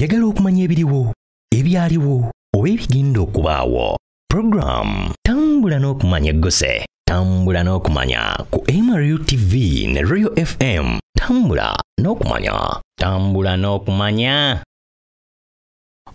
Oyagala okumanya ebiriwo, ebyaliwo, oba ebigenda okubaawo. Program Tambula n'okumanya eggose. Tambula n'okumanya ku MRU TV ne Royal FM. Tambula n'okumanya. Tambula n'okumanya.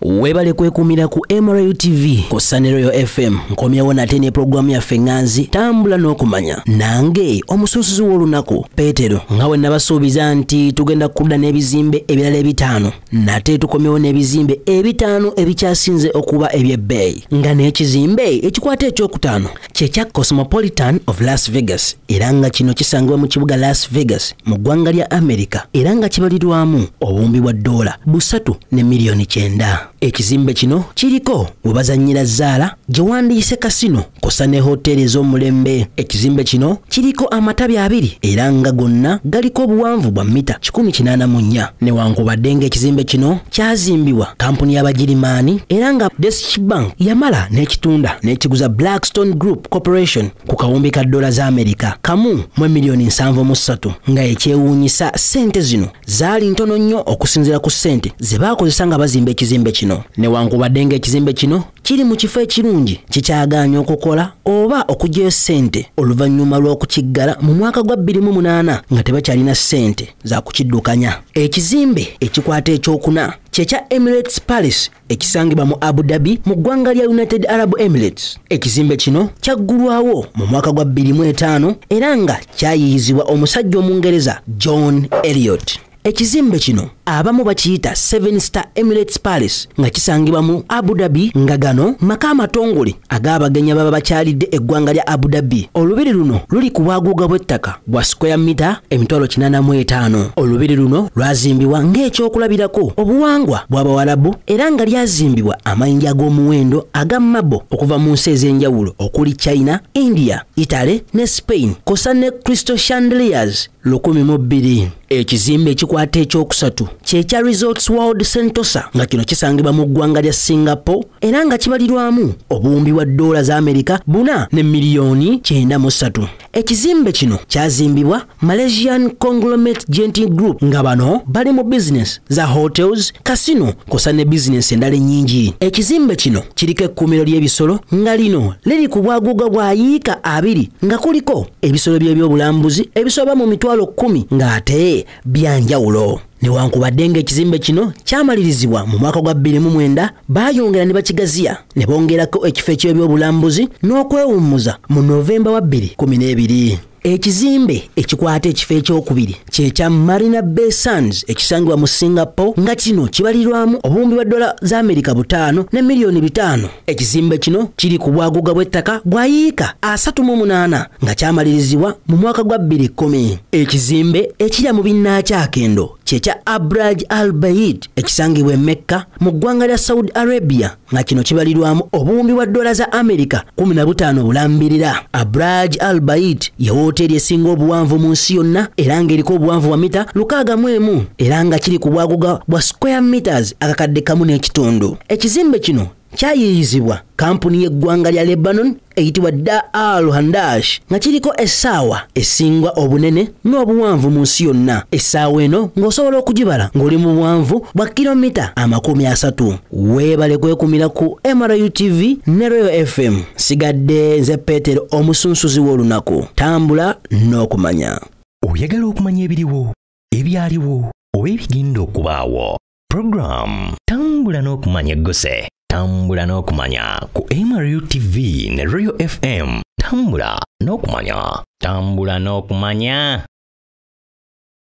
Webale kwekumira ku MRU TV ku Royal FM. Nkomyewo nate ne programu yaffe nganzi Tambula n'okumanya. Nange omususuzi w'olunaku Petero nga bwe nabasuubiza nti tugenda kudda n'ebizimbe ebirala ebitaano. Nate tukomyewo n'ebizimbe ebitaano ebikyasinze okuba ebyebeeyi. Nga n'ekizimbe ekikwata ekyokutaano kyekya Cosmopolitan of Las Vegas. Era nga kino kisangibwa mu kibuga Las Vegas mu ggwanga lya America. Era nga kibalirwamu obuwumbi bwa $3 ne $9,000,000. Ekizimbe kino kiriko webazannyira Zaala gye wandiise kasino kosa ne hoteri ez'omulembe. Ekizimbe kino kiriko amatabi 2 era nga gonna galiko obuwanvu bwa mita 184. Newankubadde ng'ekizimbe kino kyazimbibwa kampuni y'Abagirimaani era nga Deutsche Bank yamala n'ekitunda n'ekiguza Blackstone Group Corporation ku kawumbi ka $1 kamu mu $7.3 nga ekyewuunyisa ssente zino zaali ntono nnyo okusinziira ku ssente ze baakozesa nga bazimba ekizimbe kino. Newankubadde ng'ekizimbe kino kiri mu kifo ekirungi kikyagaanya okukola oba okuggyayo ssente oluvannyuma lw'okukiggala mu mwaka gwa 2008 nga tebakyalina ssente za kukiddukanya. Ekizimbe ekikwata ekyokuna kyekya Emirates Palace ekisangibwa mu Abu Dhabi mu ggwanga lya United Arab Emirates. Ekizimbe kino kyaggulwawo mu mwaka gwa 2005 era nga kyayiyizibwa omusajja Omungereza John Elliot. Ekizimbe kino abamu bakiyita 7-star Emirates Palace nga kisangibwa mu Abu Dhabi nga gano maka amatongole ag'abagenyi baba bakyalidde eggwanga lya Abu Dhabi. Olubiri luno luli ku bwaguuga bw'ettaka bwa square mita 85. Olubiri luno lwazimbibwa ng'ekyokulabirako obuwangwa bw'Abawarabu era nga lyazimbibwa amayinja ag'omuwendo aga mabo okuva mu nsi ez'enjawulo okuli China, India, Italy ne Spain kosa ne crystal chandeliers 102. Ekizimbe ekikwata ekyokusatu kyekya Resorts World Sentosa nga kino kisangibwa mu ggwanga lya Singapore era nga kibalirwamu obuwumbi bwa $4 4,903,000. Ekizimbe kino kyazimbibwa Malaysian Conglomerate Genting Group nga bano bali mu business za hotels, casino kosa ne business endala ennyingi. Ekizimbe kino kiriko ekkuumiro ly'ebisolo nga lino liri ku bwaguuga bwa yiika 2 nga kuliko ebisolo by'ebyobulambuzi ebisoba mu 10,000 ng'ate byanjawulo. Newankubadde ng'ekizimbe kino kyamalirizibwa mu mwaka gwa 2009 baayongera ne bakigaziya ne bongerako ekifo eky'ebyobulambuzi n'okwewummuza mu Novemba wa 2012. Ekizimbe ekikwata ekifo ekyokubiri kyekya Marina Bay Sands ekisangibwa mu Singapore nga kino kibalirwamu obuwumbi bwa $5 ne $5,000,000. Ekizimbe kino kiri ku bwaguuga bw'ettaka bwa yiika 38 nga kyamalirizibwa mu mwaka gwa 2010. Ekizimbe ekirya mu binnakyakendo kyekya Abraj Al Bayt ekisangibwa e Mecca mu ggwanga lya Saudi Arabia nga kino kibalirwamu obuwumbi bwa $15.2. Abraj Al Bayt hoteri esinga obuwanvu mu nsi yonna era ng'eriko obuwanvu bwa mita 61 era nga kiri ku bwaguuga bwa square meters akakadde kamu n'ekitundu. Ekizimbe kino kyayiyizibwa kampuni y'eggwanga lya Lebanon eyitibwa Dar al-Handash nga kiriko essaawa esingwa obunene n'obuwanvu mu nsi yonna. Essaawa eno ng'osobola okugibala ng'oli mu buwanvu bwa kilomita 30. Weebale kwekumira ku MRU TV ne Royal FM. Sigadde nze Petero omusunsuzi w'olunaku. Tambula n'okumanya. Oyagala okumanya ebiriwo, ebyaliwo, oba ebigenda okubaawo. Program Tambula n'okumanya eggose. Tambula n'okumanya ku MRU TV ne Royal FM. Tambula n'okumanya. Tambula n'okumanya.